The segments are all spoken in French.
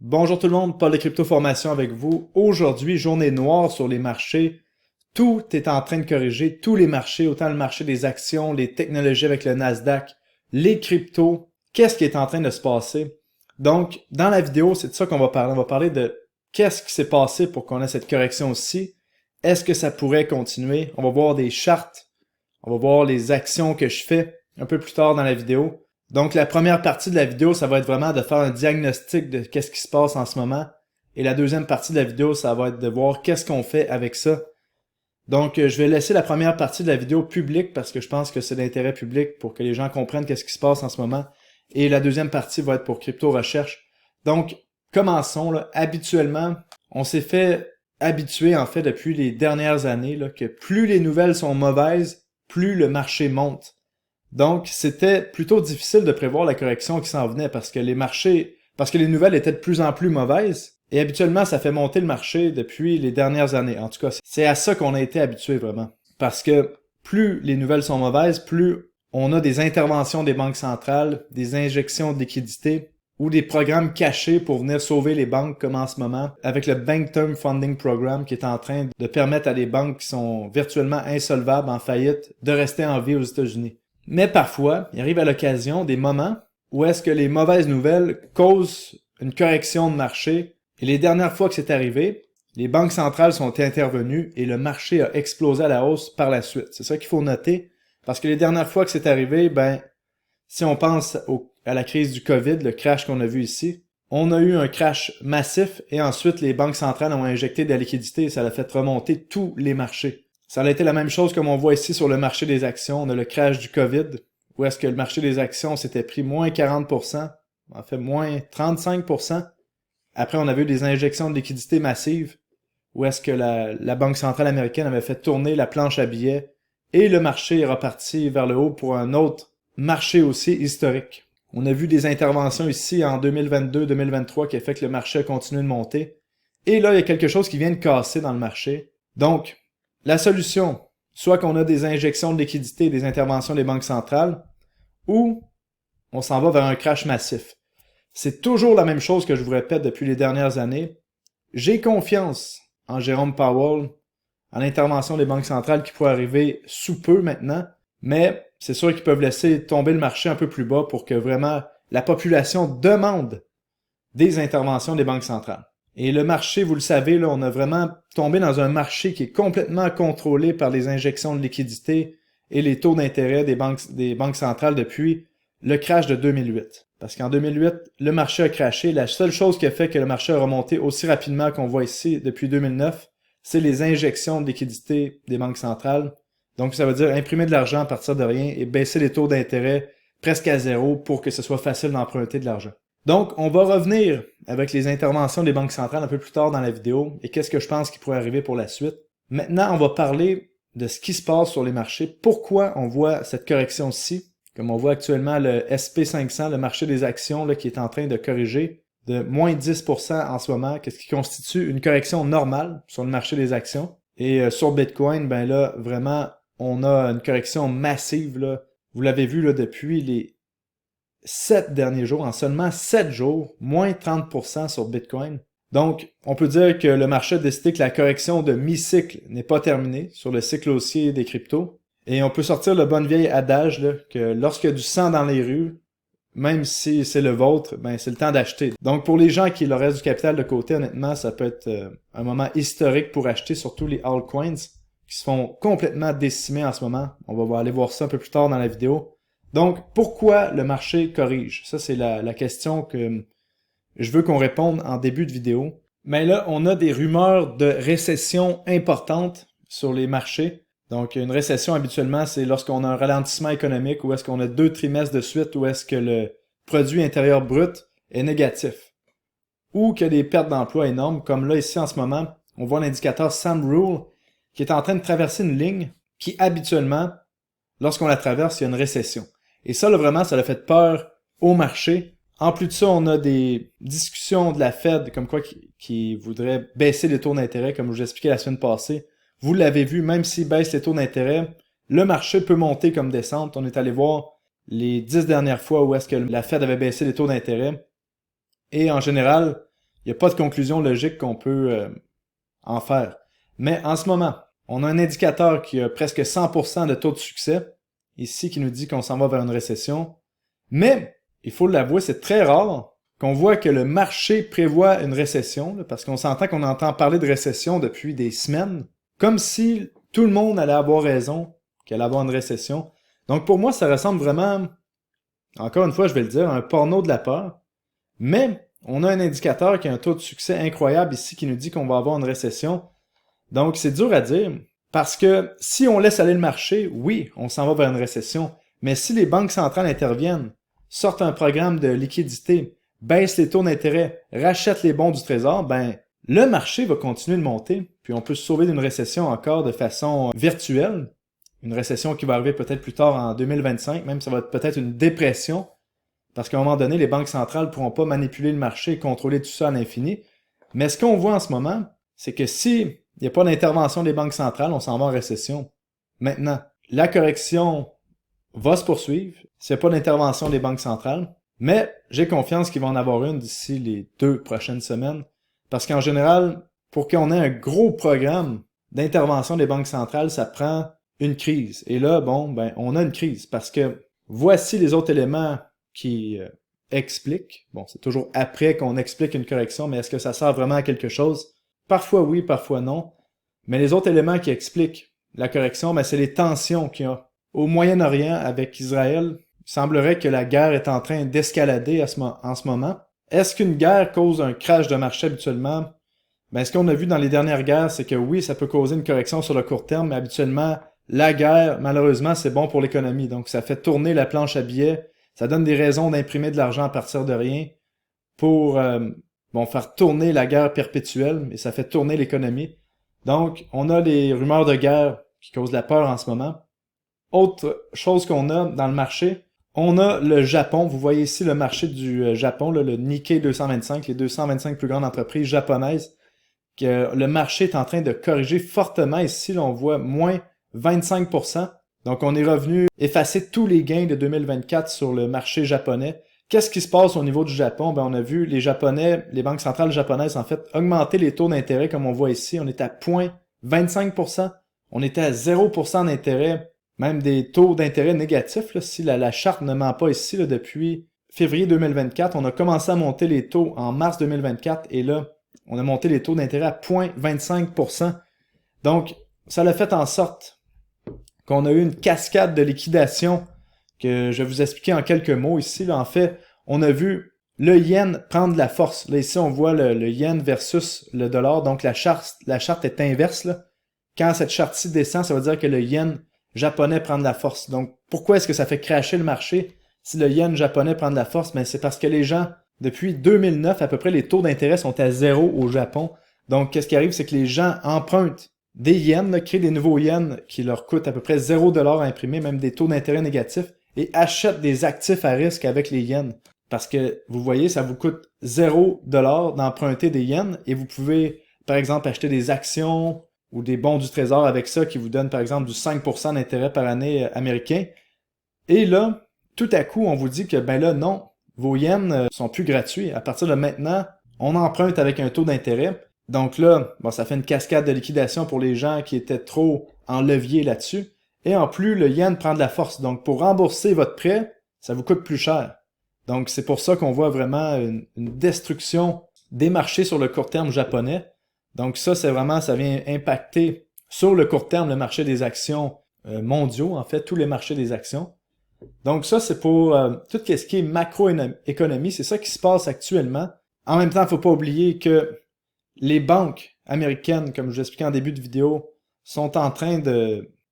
Bonjour tout le monde, Paul de Crypto Formation avec vous. Aujourd'hui, journée noire sur les marchés. Tout est en train de corriger, tous les marchés, autant le marché des actions, les technologies avec le Nasdaq, les cryptos. Qu'est-ce qui est en train de se passer? Donc, dans la vidéo, c'est de ça qu'on va parler. On va parler de qu'est-ce qui s'est passé pour qu'on ait cette correction-ci. Est-ce que ça pourrait continuer? On va voir des chartes. On va voir les actions que je fais un peu plus tard dans la vidéo. Donc, la première partie de la vidéo, ça va être vraiment de faire un diagnostic de qu'est-ce qui se passe en ce moment. Et la deuxième partie de la vidéo, ça va être de voir qu'est-ce qu'on fait avec ça. Donc, je vais laisser la première partie de la vidéo publique parce que je pense que c'est d'intérêt public pour que les gens comprennent qu'est-ce qui se passe en ce moment. Et la deuxième partie va être pour Crypto Recherche. Donc, commençons. Là. Habituellement, on s'est fait habituer en fait depuis les dernières années là, que plus les nouvelles sont mauvaises, plus le marché monte. Donc, c'était plutôt difficile de prévoir la correction qui s'en venait parce que les nouvelles étaient de plus en plus mauvaises. Et habituellement, ça fait monter le marché depuis les dernières années. En tout cas, c'est à ça qu'on a été habitué vraiment. Parce que plus les nouvelles sont mauvaises, plus on a des interventions des banques centrales, des injections de liquidités ou des programmes cachés pour venir sauver les banques comme en ce moment avec le Bank Term Funding Program qui est en train de permettre à des banques qui sont virtuellement insolvables, en faillite, de rester en vie aux États-Unis. Mais parfois, il arrive à l'occasion des moments où est-ce que les mauvaises nouvelles causent une correction de marché. Et les dernières fois que c'est arrivé, les banques centrales sont intervenues et le marché a explosé à la hausse par la suite. C'est ça qu'il faut noter. Parce que les dernières fois que c'est arrivé, si on pense à la crise du COVID, le crash qu'on a vu ici, on a eu un crash massif et ensuite les banques centrales ont injecté de la liquidité et ça a fait remonter tous les marchés. Ça a été la même chose comme on voit ici sur le marché des actions. On a le crash du COVID, où est-ce que le marché des actions s'était pris moins 40%, en fait moins 35%. Après, on avait eu des injections de liquidités massives, où est-ce que la Banque centrale américaine avait fait tourner la planche à billets, et le marché est reparti vers le haut pour un autre marché aussi historique. On a vu des interventions ici en 2022-2023 qui a fait que le marché a continué de monter. Et là, il y a quelque chose qui vient de casser dans le marché. Donc, la solution, soit qu'on a des injections de liquidité et des interventions des banques centrales, ou on s'en va vers un crash massif. C'est toujours la même chose que je vous répète depuis les dernières années. J'ai confiance en Jérôme Powell, en l'intervention des banques centrales qui pourrait arriver sous peu maintenant, mais c'est sûr qu'ils peuvent laisser tomber le marché un peu plus bas pour que vraiment la population demande des interventions des banques centrales. Et le marché, vous le savez, là, on a vraiment tombé dans un marché qui est complètement contrôlé par les injections de liquidités et les taux d'intérêt des banques centrales depuis le crash de 2008. Parce qu'en 2008, le marché a crashé. La seule chose qui a fait que le marché a remonté aussi rapidement qu'on voit ici depuis 2009, c'est les injections de liquidités des banques centrales. Donc, ça veut dire imprimer de l'argent à partir de rien et baisser les taux d'intérêt presque à zéro pour que ce soit facile d'emprunter de l'argent. Donc, on va revenir avec les interventions des banques centrales un peu plus tard dans la vidéo et qu'est-ce que je pense qui pourrait arriver pour la suite. Maintenant, on va parler de ce qui se passe sur les marchés. Pourquoi on voit cette correction-ci? Comme on voit actuellement le SP500, le marché des actions là, qui est en train de corriger de moins 10% en ce moment, qu'est-ce qui constitue une correction normale sur le marché des actions. Et sur Bitcoin, ben là, vraiment, on a une correction massive. Là. Vous l'avez vu là, depuis les 7 derniers jours, en seulement 7 jours, moins 30% sur Bitcoin. Donc, on peut dire que le marché a décidé que la correction de mi-cycle n'est pas terminée sur le cycle haussier des cryptos. Et on peut sortir le bon vieil adage là, que lorsqu'il y a du sang dans les rues, même si c'est le vôtre, ben c'est le temps d'acheter. Donc, pour les gens qui leur restent du capital de côté, honnêtement, ça peut être un moment historique pour acheter, surtout les altcoins qui se font complètement décimer en ce moment. On va aller voir ça un peu plus tard dans la vidéo. Donc, pourquoi le marché corrige? Ça, c'est la question que je veux qu'on réponde en début de vidéo. Mais là, on a des rumeurs de récession importantes sur les marchés. Donc, une récession, habituellement, c'est lorsqu'on a un ralentissement économique ou est-ce qu'on a 2 trimestres de suite où est-ce que le produit intérieur brut est négatif. Ou qu'il y a des pertes d'emploi énormes, comme là, ici, en ce moment, on voit l'indicateur Sam Rule qui est en train de traverser une ligne qui, habituellement, lorsqu'on la traverse, il y a une récession. Et ça, là, vraiment, ça a fait peur au marché. En plus de ça, on a des discussions de la Fed, comme quoi qui voudrait baisser les taux d'intérêt, comme je vous ai expliqué la semaine passée. Vous l'avez vu, même s'ils baissent les taux d'intérêt, le marché peut monter comme descendre. On est allé voir les 10 dernières fois où est-ce que la Fed avait baissé les taux d'intérêt. Et en général, il n'y a pas de conclusion logique qu'on peut en faire. Mais en ce moment, on a un indicateur qui a presque 100% de taux de succès, ici qui nous dit qu'on s'en va vers une récession. Mais, il faut l'avouer, c'est très rare qu'on voit que le marché prévoit une récession, là, parce qu'on s'entend qu'on entend parler de récession depuis des semaines, comme si tout le monde allait avoir raison qu'il allait avoir une récession. Donc pour moi, ça ressemble vraiment, encore une fois, je vais le dire, à un porno de la peur. Mais on a un indicateur qui a un taux de succès incroyable ici qui nous dit qu'on va avoir une récession. Donc c'est dur à dire, parce que si on laisse aller le marché, oui, on s'en va vers une récession. Mais si les banques centrales interviennent, sortent un programme de liquidité, baissent les taux d'intérêt, rachètent les bons du trésor, ben le marché va continuer de monter, puis on peut se sauver d'une récession encore de façon virtuelle. Une récession qui va arriver peut-être plus tard en 2025, même ça va être peut-être une dépression, parce qu'à un moment donné, les banques centrales ne pourront pas manipuler le marché et contrôler tout ça à l'infini. Mais ce qu'on voit en ce moment, c'est que si il n'y a pas d'intervention des banques centrales, on s'en va en récession. Maintenant, la correction va se poursuivre s'il n'y a pas d'intervention des banques centrales, mais j'ai confiance qu'il va en avoir une d'ici les 2 prochaines semaines, parce qu'en général, pour qu'on ait un gros programme d'intervention des banques centrales, ça prend une crise. Et là, bon, ben, on a une crise, parce que voici les autres éléments qui expliquent. Bon, c'est toujours après qu'on explique une correction, mais est-ce que ça sert vraiment à quelque chose? Parfois oui, parfois non. Mais les autres éléments qui expliquent la correction, ben, c'est les tensions qu'il y a au Moyen-Orient avec Israël. Il semblerait que la guerre est en train d'escalader en ce moment. Est-ce qu'une guerre cause un crash de marché habituellement? Ben, ce qu'on a vu dans les dernières guerres, c'est que oui, ça peut causer une correction sur le court terme, mais habituellement, la guerre, malheureusement, c'est bon pour l'économie. Donc, ça fait tourner la planche à billets, ça donne des raisons d'imprimer de l'argent à partir de rien pour faire tourner la guerre perpétuelle, et ça fait tourner l'économie. Donc, on a des rumeurs de guerre qui causent la peur en ce moment. Autre chose qu'on a dans le marché, on a le Japon. Vous voyez ici le marché du Japon, là, le Nikkei 225, les 225 plus grandes entreprises japonaises. Que le marché est en train de corriger fortement. Ici, là, on voit moins 25%. Donc, on est revenu effacer tous les gains de 2024 sur le marché japonais. Qu'est-ce qui se passe au niveau du Japon? Ben, on a vu les Japonais, les banques centrales japonaises, en fait, augmenter les taux d'intérêt, comme on voit ici. On est à 0,25%. On était à 0% d'intérêt, même des taux d'intérêt négatifs. Là, si la charte ne ment pas ici, là, depuis février 2024, on a commencé à monter les taux en mars 2024, et là, on a monté les taux d'intérêt à 0,25%. Donc, ça l'a fait en sorte qu'on a eu une cascade de liquidation que je vais vous expliquer en quelques mots ici. Là, en fait, on a vu le yen prendre de la force. Là, ici, on voit le yen versus le dollar. Donc, la charte est inverse. Là. Quand cette charte-ci descend, ça veut dire que le yen japonais prend de la force. Donc, pourquoi est-ce que ça fait crasher le marché si le yen japonais prend de la force? Ben, c'est parce que les gens, depuis 2009, à peu près, les taux d'intérêt sont à 0 au Japon. Donc, qu'est-ce qui arrive? C'est que les gens empruntent des yens, là, créent des nouveaux yens qui leur coûtent à peu près 0$ à imprimer, même des taux d'intérêt négatifs, et achètent des actifs à risque avec les yens. Parce que, vous voyez, ça vous coûte 0$ d'emprunter des yens, et vous pouvez, par exemple, acheter des actions ou des bons du trésor avec ça qui vous donnent, par exemple, du 5% d'intérêt par année américain. Et là, tout à coup, on vous dit que, ben là, non, vos yens sont plus gratuits. À partir de maintenant, on emprunte avec un taux d'intérêt. Donc là, bon, ça fait une cascade de liquidation pour les gens qui étaient trop en levier là-dessus. Et en plus, le yen prend de la force. Donc, pour rembourser votre prêt, ça vous coûte plus cher. Donc, c'est pour ça qu'on voit vraiment une destruction des marchés sur le court terme japonais. Donc, ça, c'est vraiment, ça vient impacter sur le court terme le marché des actions mondiaux, en fait, tous les marchés des actions. Donc, ça, c'est pour tout ce qui est macroéconomie. C'est ça qui se passe actuellement. En même temps, il ne faut pas oublier que les banques américaines, comme je vous expliquais en début de vidéo, sont en train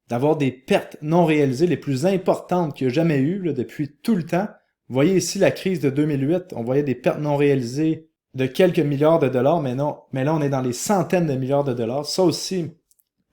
d'avoir des pertes non réalisées les plus importantes qu'il y a jamais eu là, depuis tout le temps. Vous voyez ici la crise de 2008, on voyait des pertes non réalisées de quelques milliards de dollars, mais non, mais là on est dans les centaines de milliards de dollars. Ça aussi,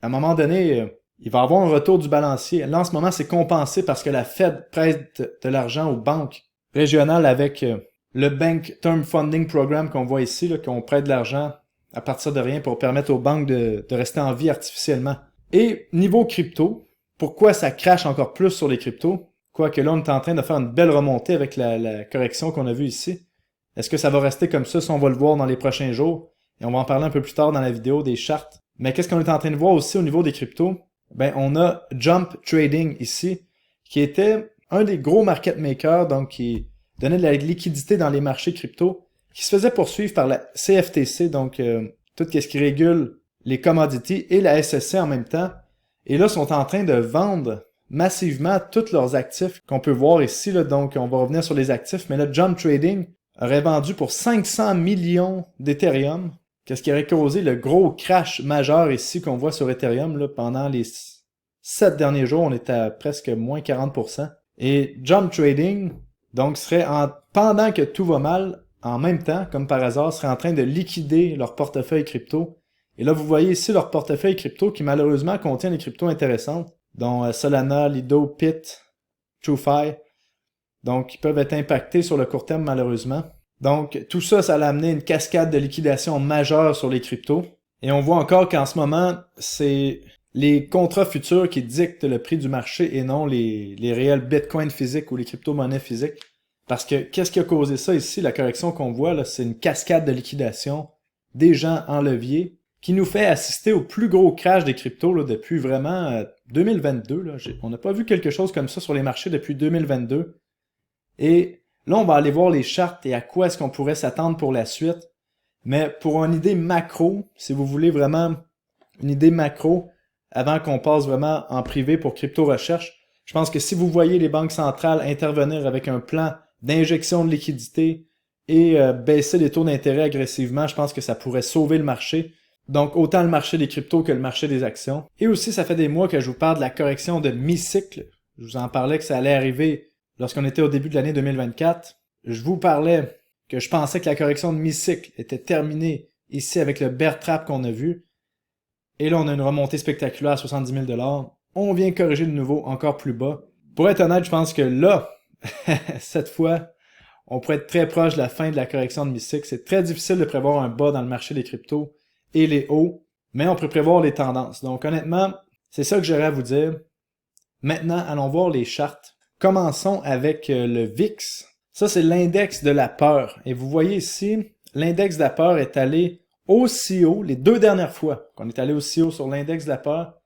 à un moment donné, il va y avoir un retour du balancier. Là en ce moment, c'est compensé parce que la Fed prête de l'argent aux banques régionales avec le Bank Term Funding Program qu'on voit ici, là, qu'on prête de l'argent à partir de rien pour permettre aux banques de rester en vie artificiellement. Et niveau crypto, pourquoi ça crache encore plus sur les cryptos? Quoique là, on est en train de faire une belle remontée avec la correction qu'on a vue ici. Est-ce que ça va rester comme ça? Ça, on va le voir dans les prochains jours. Et on va en parler un peu plus tard dans la vidéo des chartes. Mais qu'est-ce qu'on est en train de voir aussi au niveau des cryptos? Ben, on a Jump Trading ici, qui était un des gros market makers, donc qui donnait de la liquidité dans les marchés crypto, qui se faisait poursuivre par la CFTC, donc tout ce qui régule les commodities, et la SEC en même temps. Et là, sont en train de vendre massivement tous leurs actifs qu'on peut voir ici. Là, donc, on va revenir sur les actifs, mais là, Jump Trading aurait vendu pour 500 millions d'Ethereum. Qu'est-ce qui aurait causé le gros crash majeur ici qu'on voit sur Ethereum là, pendant les 7 derniers jours, on était à presque moins 40%. Et Jump Trading, donc, serait pendant que tout va mal, en même temps, comme par hasard, serait en train de liquider leur portefeuille crypto. Et là, vous voyez ici leur portefeuille crypto qui malheureusement contient des cryptos intéressantes, dont Solana, Lido, Pit, TrueFi. Donc, ils peuvent être impactés sur le court terme malheureusement. Donc, tout ça, ça a amené une cascade de liquidation majeure sur les cryptos. Et on voit encore qu'en ce moment, c'est les contrats futurs qui dictent le prix du marché et non les réels bitcoins physiques ou les crypto-monnaies physiques. Parce que, qu'est-ce qui a causé ça ici? La correction qu'on voit, là, c'est une cascade de liquidation des gens en levier qui nous fait assister au plus gros crash des cryptos là, depuis vraiment 2022. Là. On n'a pas vu quelque chose comme ça sur les marchés depuis 2022. Et là, on va aller voir les chartes et à quoi est-ce qu'on pourrait s'attendre pour la suite. Mais pour une idée macro, si vous voulez vraiment une idée macro, avant qu'on passe vraiment en privé pour crypto recherche, je pense que si vous voyez les banques centrales intervenir avec un plan d'injection de liquidité et baisser les taux d'intérêt agressivement, je pense que ça pourrait sauver le marché. Donc autant le marché des cryptos que le marché des actions. Et aussi, ça fait des mois que je vous parle de la correction de mi-cycle. Je vous en parlais que ça allait arriver lorsqu'on était au début de l'année 2024. Je vous parlais que je pensais que la correction de mi-cycle était terminée ici avec le bear trap qu'on a vu. Et là, on a une remontée spectaculaire à 70 000 $. On vient corriger de nouveau encore plus bas. Pour être honnête, je pense que là, cette fois, on pourrait être très proche de la fin de la correction de mi-cycle. C'est très difficile de prévoir un bas dans le marché des cryptos et les hauts, mais on peut prévoir les tendances. Donc honnêtement, c'est ça que j'aurais à vous dire. Maintenant, allons voir les chartes. Commençons avec le VIX. Ça, c'est l'index de la peur. Et vous voyez ici, l'index de la peur est allé aussi haut les 2 dernières fois qu'on est allé aussi haut sur l'index de la peur.